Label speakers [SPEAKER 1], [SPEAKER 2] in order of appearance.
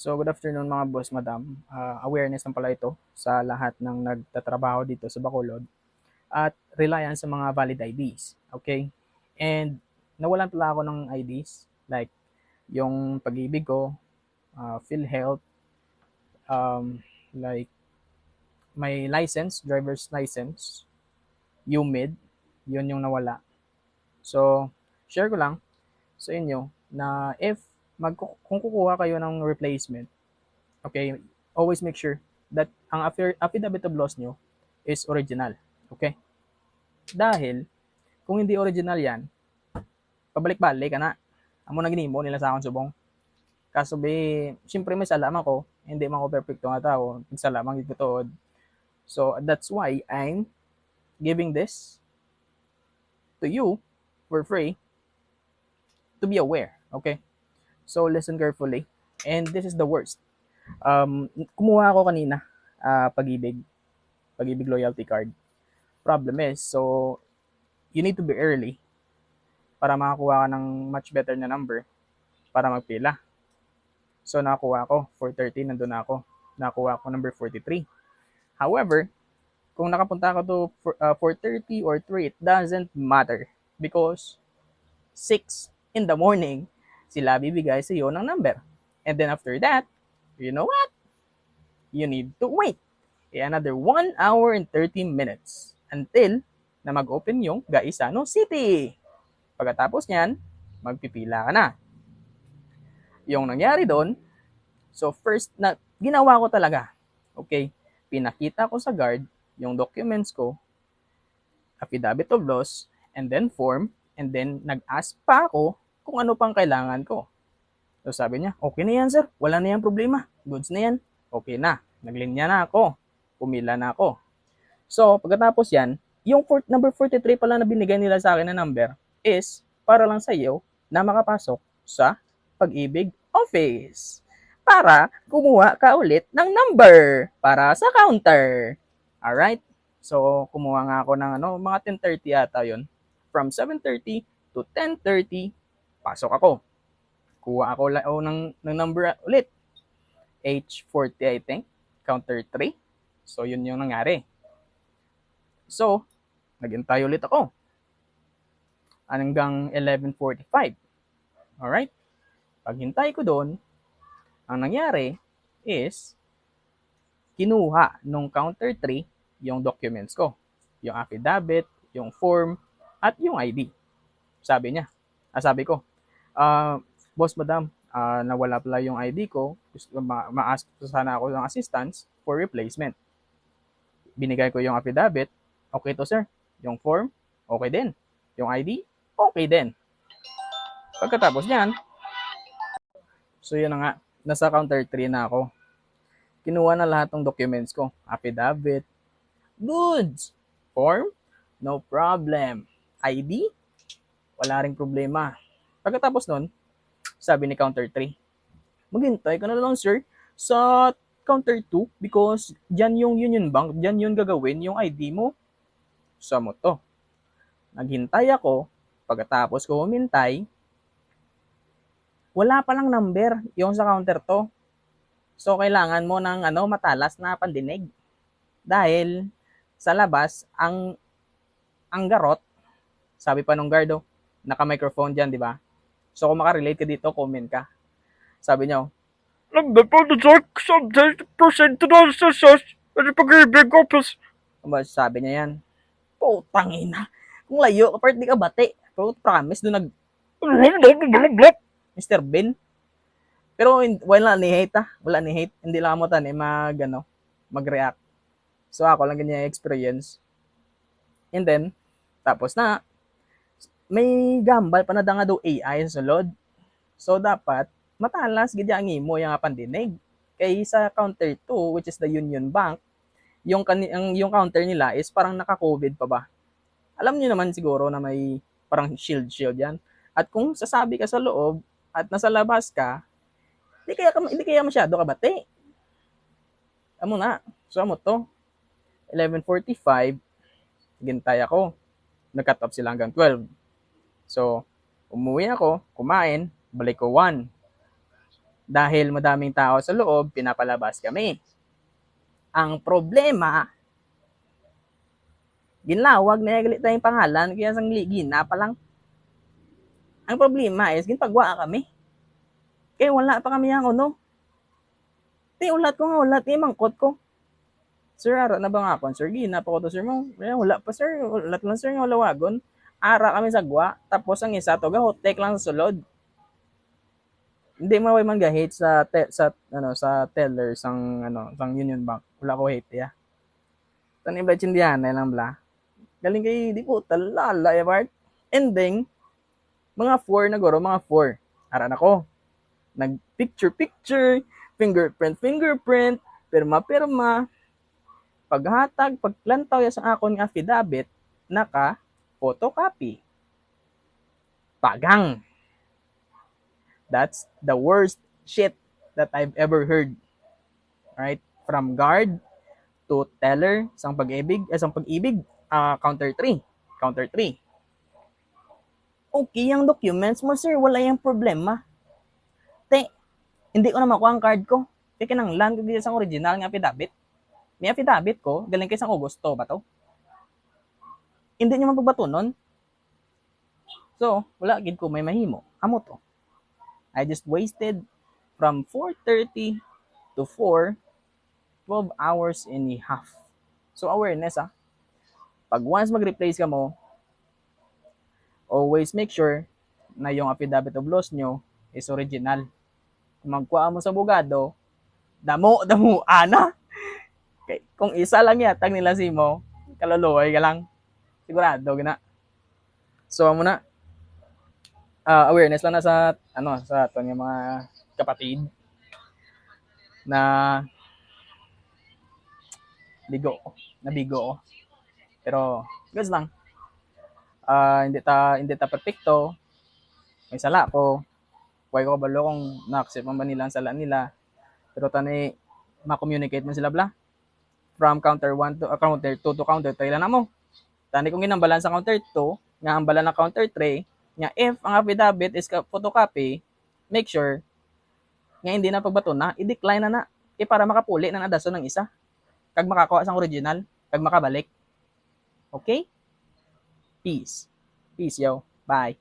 [SPEAKER 1] So, good afternoon mga boss, madam. Awareness lang pala ito sa lahat ng nagtatrabaho dito sa Bacolod at reliance sa mga valid IDs. Okay? And nawalan pala ako ng IDs like yung pag-ibig ko, PhilHealth, like my license, driver's license, UMID, yun yung nawala. So, share ko lang sa inyo na kung kukuha kayo ng replacement, okay, always make sure that ang affidavit of loss nyo is original. Okay? Dahil, kung hindi original yan, pabalik-balik ka na. Amo na ginimo nila sa akong subong. Kaso siyempre may salaman ko, hindi man ko perfecto nga tao, nagsalamang gituod. So, that's why I'm giving this to you for free to be aware. Okay? So, listen carefully. And this is the worst. Kumuha ako kanina, pag-ibig loyalty card. Problem is, so you need to be early para makakuha ka ng much better na number para magpila. So nakakuha ko, 4:30 nandun na ako. Nakakuha ko number 43. However, kung nakapunta ako to 4:30 or 3, it doesn't matter because 6 in the morning, sila bibigay sa iyo ng number. And then after that, you know what? You need to wait another 1 hour and 30 minutes until na mag-open yung Gaisano City. Pagkatapos niyan, magpipila ka na. Yung nangyari doon, so first na ginawa ko talaga, okay, pinakita ko sa guard yung documents ko, affidavit of loss, and then form, and then nag-ask pa ako kung ano pang kailangan ko. So sabi niya, okay na yan sir, wala na yan problema, goods na yan, okay na, naglinya na ako, pumila na ako. So pagkatapos yan, yung number 43 pala na binigay nila sa akin na number is para lang sa iyo na makapasok sa Pag-ibig Office para kumuha ka ulit ng number para sa counter. Alright? So, kumuha nga ako ng mga 10:30 ata yun. From 7:30 to 10:30, pasok ako. Kuha ako ng number ulit. H40 I think. Counter 3. So, yun yung nangyari. So, naghintay ulit ako. Hanggang 11:45. Alright? Paghintay ko doon, ang nangyari is, kinuha nung counter 3 yung documents ko. Yung affidavit, yung form, at yung ID. Sabi ko, boss madam, nawala pala yung ID ko, ma-ask sana ako ng assistance for replacement. Binigay ko yung affidavit, okay to sir. Yung form, okay din. Yung ID, okay din. Pagkatapos niyan, so yun na nga, nasa counter 3 na ako. Kinuha na lahat ng documents ko. Affidavit, goods. Form, no problem. ID, wala ring problema. Pagkatapos nun, sabi ni counter 3, maghintay ka na lang sir sa counter 2 because dyan yung Union Bank, dyan yung gagawin yung ID mo. Sa mo to. Naghintay ako, pagkatapos ko humintay, wala palang number yung sa counter to. So, kailangan mo ng matalas na pandinig. Dahil sa labas, ang garot, sabi pa nung guard, naka-microphone dyan, di ba? So, kung makarelate ka dito, comment ka. Sabi niya,
[SPEAKER 2] Number for the dark subject percent to the success at the Pag-ibig Office.
[SPEAKER 1] sabi niya yan, putang ina. Kung layo, kapart di ka bate. Pero promise, doon Mr. Ben. Pero wala ni hate Wala ni hate. Hindi lang mo tan mag-react. So ako lang ganyan experience. And then, tapos na, may gambal pa na nga daw AI sa sulod. So dapat, matalas gid ang imo yung pandinig. Kay sa counter 2, which is the Union Bank, yung counter nila is parang naka-COVID pa ba. Alam niyo naman siguro na may parang shield yan. At kung sasabi ka sa loob at nasa labas ka, hindi kaya masyado kabate. Amo na. So amo to. 11:45, gintay ako. Nag-cut off sila hanggang 12. So, umuwi ako, kumain, balik ko 1. Dahil madaming tao sa loob, pinapalabas kami. Ang problema, ginlawag na galit tayong pangalan, kaya sang gina pa lang. Ang problema is, ginpagwa kami. Kaya wala pa kami ang ano. Ulat ko nga, ulat, mangkot ko. Sir, ara na ba nga ako? Sir, gina pa ko to, sir mo. Wala pa, sir. Ulat lang, sir, nga wala wagon. Ara kami sa gwa, tapos ang isa to, gahotek lang sa sulod. Hindi mo man gahit sa sa teller sang Union Bank. Wala ko hate ya. Tani ba chindihan lang bla. Galing kay di po talala ya part. Ending mga 4 na guro, mga 4. Ara na ko. Nag picture, fingerprint, pirma. Paghatag, pagplantaw ya sa akon nga affidavit, naka photocopy. Pagang. That's the worst shit that I've ever heard. Right? From guard to teller, sang pag-ibig, counter 3. Counter 3. Okay, yung documents mo, sir, wala yung problema. Hindi ko na makuha ang card ko. Kaya kinanglan ko dito sa original nga affidavit. May affidavit ko, galing kay sang Augusto ba to? Hindi nyo mababato nun. So, wala gid ko may mahimo. Amo to. I just wasted from 4:30 to 4, 12 hours and a half. So, awareness Pag once mag-replace ka mo, always make sure na yung affidavit of loss nyo is original. Kung magkuha mo sa abogado, damo, ana. Okay. Kung isa lang yatag nila si mo, kaluluoy ka lang. Sigurado, gina. So, amo na. Awareness lang na sa sa aton yung mga kapatid na nabigo ko. Pero goods lang. Hindi ta perfecto. May sala ko. Huwag ko balo kung na-accept man ba nila ang sala nila. Pero tani ma-communicate man sila bla. From counter 1 to counter 2 to counter 3 lang na mo. Tani kung ginambalan sa counter 2, nga ambalan na counter 3, nga if ang affidavit is photocopy, make sure nga hindi na pagbato na, i-decline na para makapuli na nadaso ng isa. Kag makakuha sang original, kag makabalik. Okay? Peace. Peace, yo. Bye.